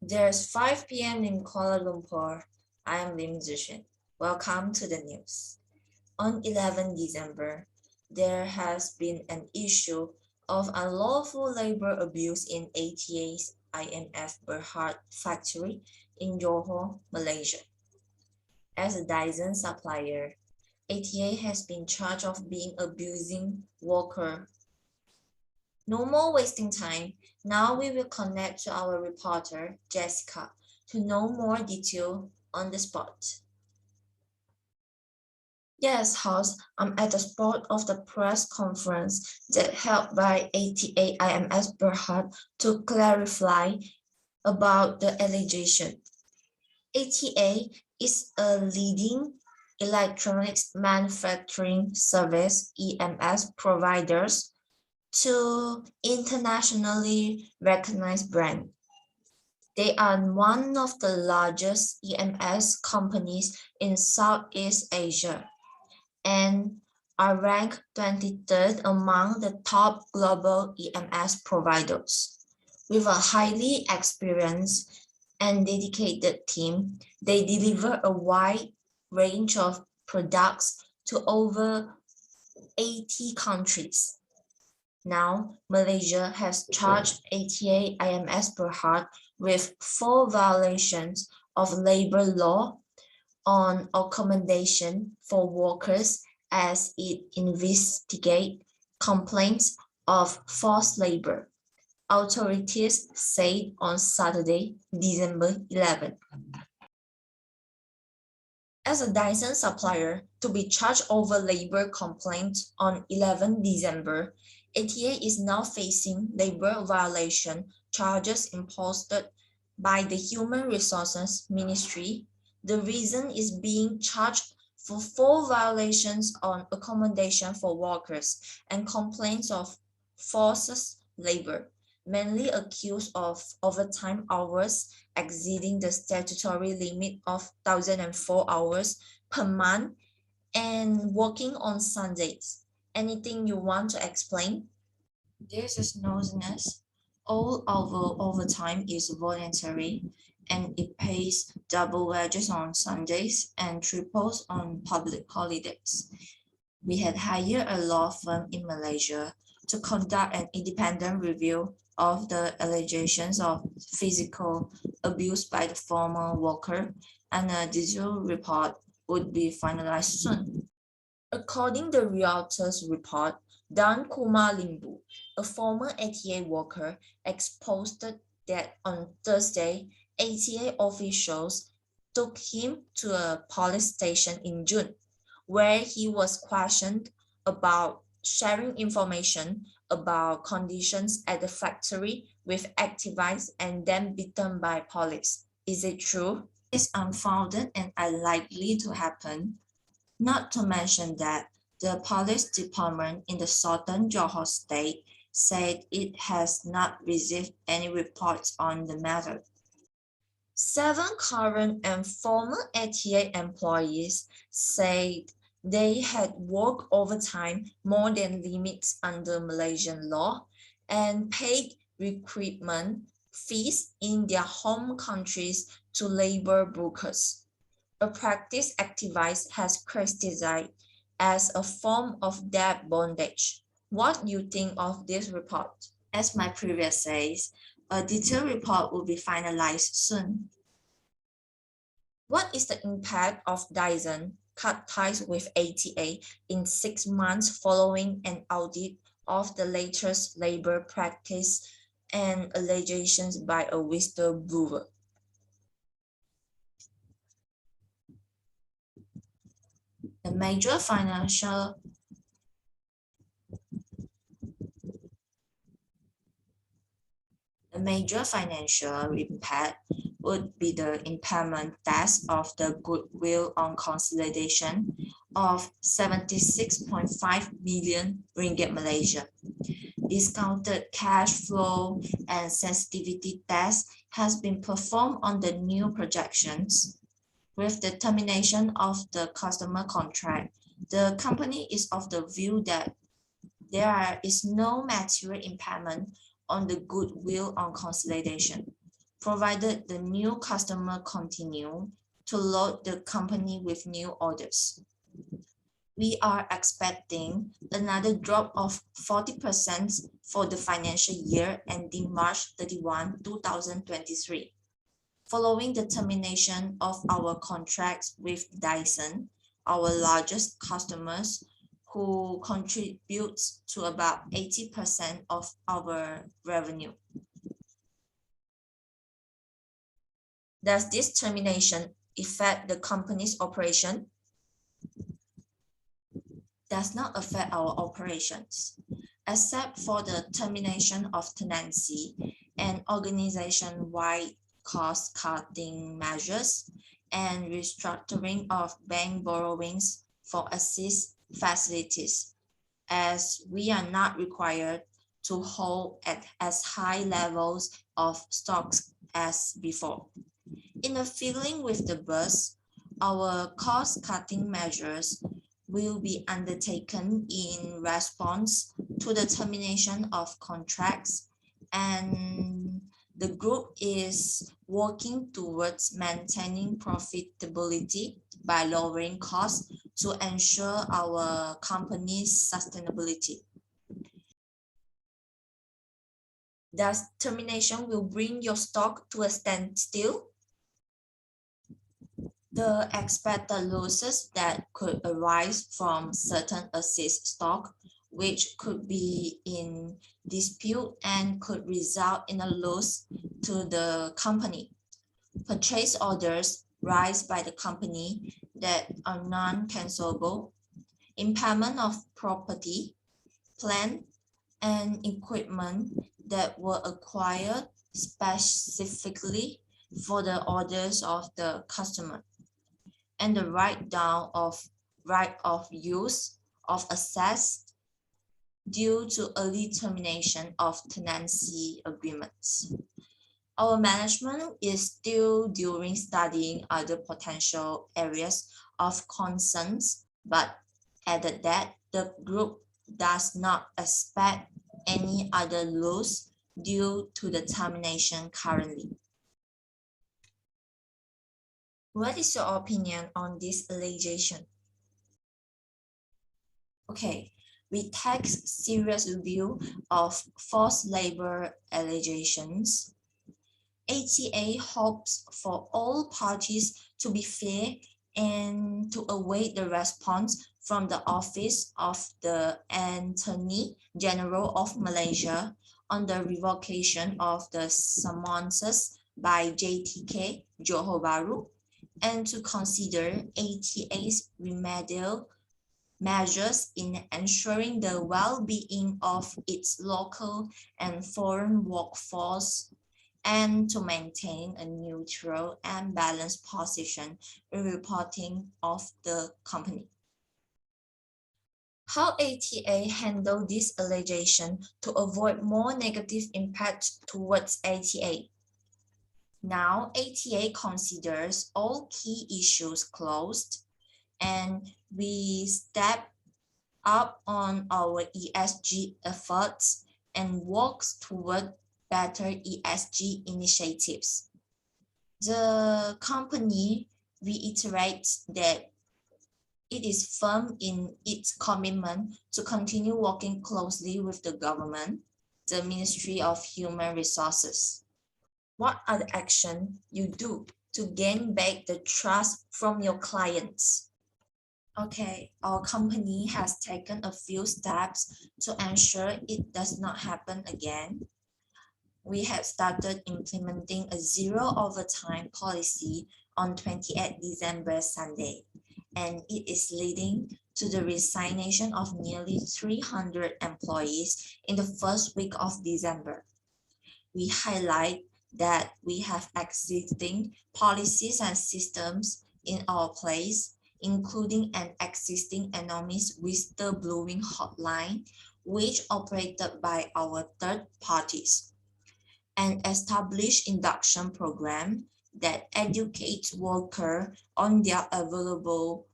There's 5 p.m. in Kuala Lumpur. I am Lim Zhishin. Welcome to the news. On 11 December, there has been an issue of unlawful labor abuse in ATA's IMF Berhad factory in Johor, Malaysia. As a Dyson supplier, ATA has been charged of being abusing worker. No more wasting time. Now we will connect to our reporter, Jessica, to know more detail on the spot. Yes, host, I'm at the spot of the press conference that held by ATA IMS Berhad to clarify about the allegation. ATA is a leading electronics manufacturing service EMS providers to internationally recognized brand. They are one of the largest EMS companies in Southeast Asia and are ranked 23rd among the top global EMS providers. With a highly experienced and dedicated team, they deliver a wide range of products to over 80 countries. Now, Malaysia has charged ATA IMS Berhad with 4 violations of labor law on accommodation for workers as it investigates complaints of forced labor, authorities said on Saturday, December 11. As a Dyson supplier to be charged over labor complaints on 11 December, ATA is now facing labor violation charges imposed by the Human Resources Ministry. The reason is being charged for 4 violations on accommodation for workers and complaints of forced labor, mainly accused of overtime hours exceeding the statutory limit of 1,004 hours per month and working on Sundays. Anything you want to explain? This is nonsense. All overtime is voluntary and it pays double wages on Sundays and triples on public holidays. We had hired a law firm in Malaysia to conduct an independent review of the allegations of physical abuse by the former worker, and a detailed report would be finalized soon. According to Reuters report, Dan Kumar Limbu, a former ATA worker, exposed that on Thursday, ATA officials took him to a police station in June, where he was questioned about sharing information about conditions at the factory with activists and then beaten by police. Is it true? It's unfounded and unlikely to happen. Not to mention that the police department in the southern Johor state said it has not received any reports on the matter. 7 current and former ATA employees said they had worked overtime more than limits under Malaysian law and paid recruitment fees in their home countries to labor brokers, a practice activists has criticized as a form of debt bondage. What do you think of this report? As my previous says, a detailed report will be finalized soon. What is the impact of Dyson cut ties with ATA in 6 months following an audit of the latest labor practice and allegations by a whistleblower? The major financial impact would be the impairment test of the goodwill on consolidation of 76.5 million ringgit Malaysia. Discounted cash flow and sensitivity test has been performed on the new projections. With the termination of the customer contract, the company is of the view that there is no material impairment on the goodwill on consolidation. provided the new customer continue to load the company with new orders. We are expecting another drop of 40% for the financial year ending March 31, 2023. Following the termination of our contracts with Dyson, our largest customers, who contributes to about 80% of our revenue. Does this termination affect the company's operation? Does not affect our operations, except for the termination of tenancy and organization-wide cost-cutting measures and restructuring of bank borrowings for assist facilities, as we are not required to hold at as high levels of stocks as before. In a filling with the bus, our cost-cutting measures will be undertaken in response to the termination of contracts, and the group is working towards maintaining profitability by lowering costs to ensure our company's sustainability. Does termination will bring your stock to a standstill? The expected losses that could arise from certain assist stock, which could be in dispute and could result in a loss to the company. Purchase orders raised by the company that are non-cancelable, impairment of property, plant, and equipment that were acquired specifically for the orders of the customer, and the write-down of right of use of assets due to early termination of tenancy agreements. Our management is still during studying other potential areas of concerns, but added that the group does not expect any other loss due to the termination currently. What is your opinion on this allegation? Okay, we take serious review of forced labor allegations. ATA hopes for all parties to be fair and to await the response from the Office of the Attorney General of Malaysia on the revocation of the summonses by JTK Johor Bahru, and to consider ATA's remedial measures in ensuring the well-being of its local and foreign workforce, and to maintain a neutral and balanced position in reporting of the company. How ATA handled this allegation to avoid more negative impact towards ATA? Now, ATA considers all key issues closed, and we step up on our ESG efforts and works toward better ESG initiatives. The company reiterates that it is firm in its commitment to continue working closely with the government, the Ministry of Human Resources. What are the actions you do to gain back the trust from your clients? Okay, our company has taken a few steps to ensure it does not happen again. We have started implementing a zero overtime policy on 28 December Sunday, and it is leading to the resignation of nearly 300 employees in the first week of December. We highlight that we have existing policies and systems in our place, including an existing anonymous whistleblowing hotline, which operated by our third parties, an established induction program that educates workers on their available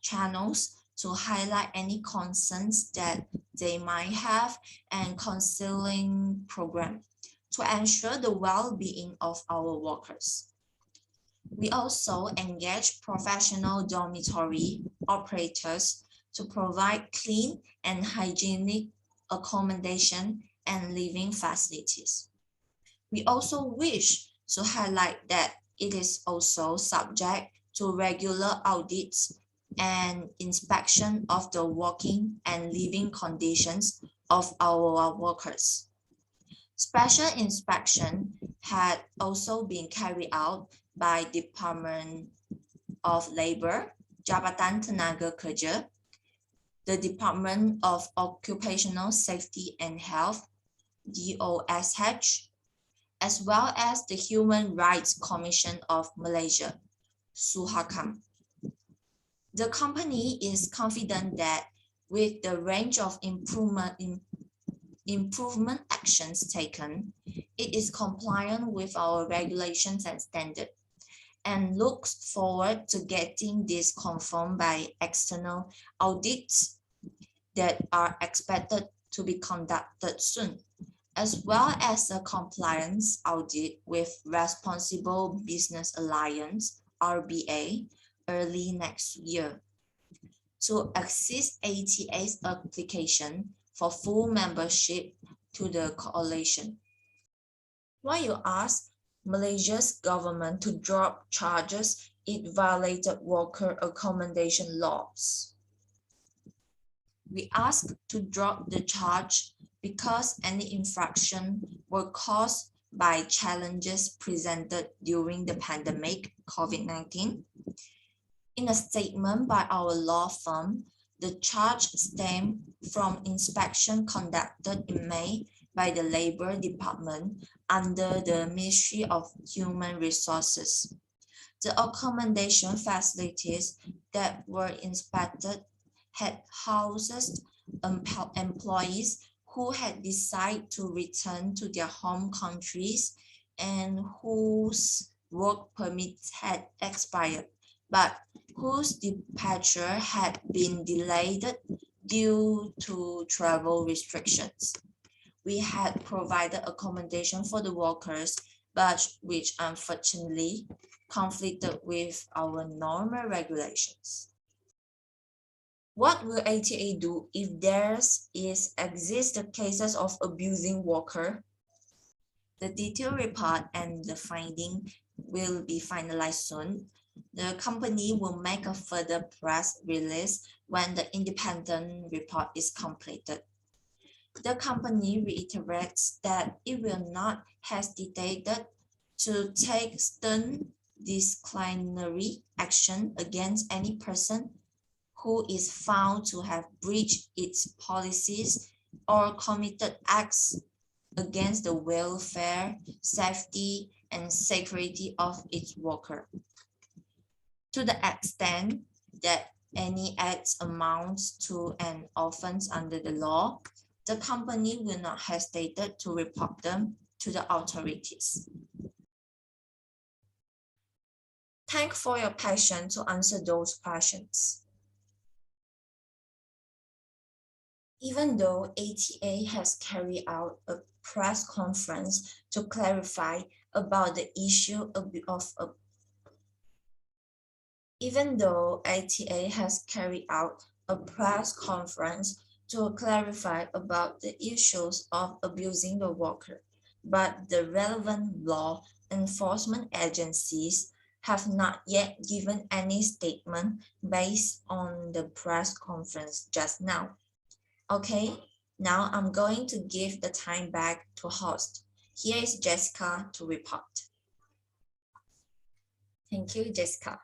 channels to highlight any concerns that they might have, and counseling program to ensure the well-being of our workers. We also engage professional dormitory operators to provide clean and hygienic accommodation and living facilities. We also wish to highlight that it is also subject to regular audits and inspection of the working and living conditions of our workers. Special inspection had also been carried out by Department of Labor, Jabatan Tenaga Kerja, the Department of Occupational Safety and Health, DOSH, as well as the Human Rights Commission of Malaysia, SUHAKAM. The company is confident that with the range of improvement actions taken, it is compliant with our regulations and standards, and looks forward to getting this confirmed by external audits that are expected to be conducted soon, as well as a compliance audit with Responsible Business Alliance, RBA, early next year to assist ATA's application for full membership to the coalition. Why you ask Malaysia's government to drop charges it violated worker accommodation laws? We ask to drop the charge because any infraction were caused by challenges presented during the pandemic COVID-19. In a statement by our law firm, the charge stemmed from inspection conducted in May by the Labor Department under the Ministry of Human Resources. The accommodation facilities that were inspected had housed employees who had decided to return to their home countries and whose work permits had expired, but whose departure had been delayed due to travel restrictions. We had provided accommodation for the workers, but which unfortunately conflicted with our normal regulations. What will ATA do if there exist cases of abusing worker? The detailed report and the finding will be finalized soon. The company will make a further press release when the independent report is completed. The company reiterates that it will not hesitate to take stern disciplinary action against any person who is found to have breached its policies or committed acts against the welfare, safety, and security of its worker. To the extent that any acts amounts to an offense under the law, the company will not hesitate to report them to the authorities. Thanks for your patience to answer those questions. Even though ATA has carried out a press conference to clarify about the issue Even though ATA has carried out a press conference to clarify about the issues of abusing the worker, but the relevant law enforcement agencies have not yet given any statement based on the press conference just now. Okay, now I'm going to give the time back to host. Here is Jessica to report. Thank you, Jessica.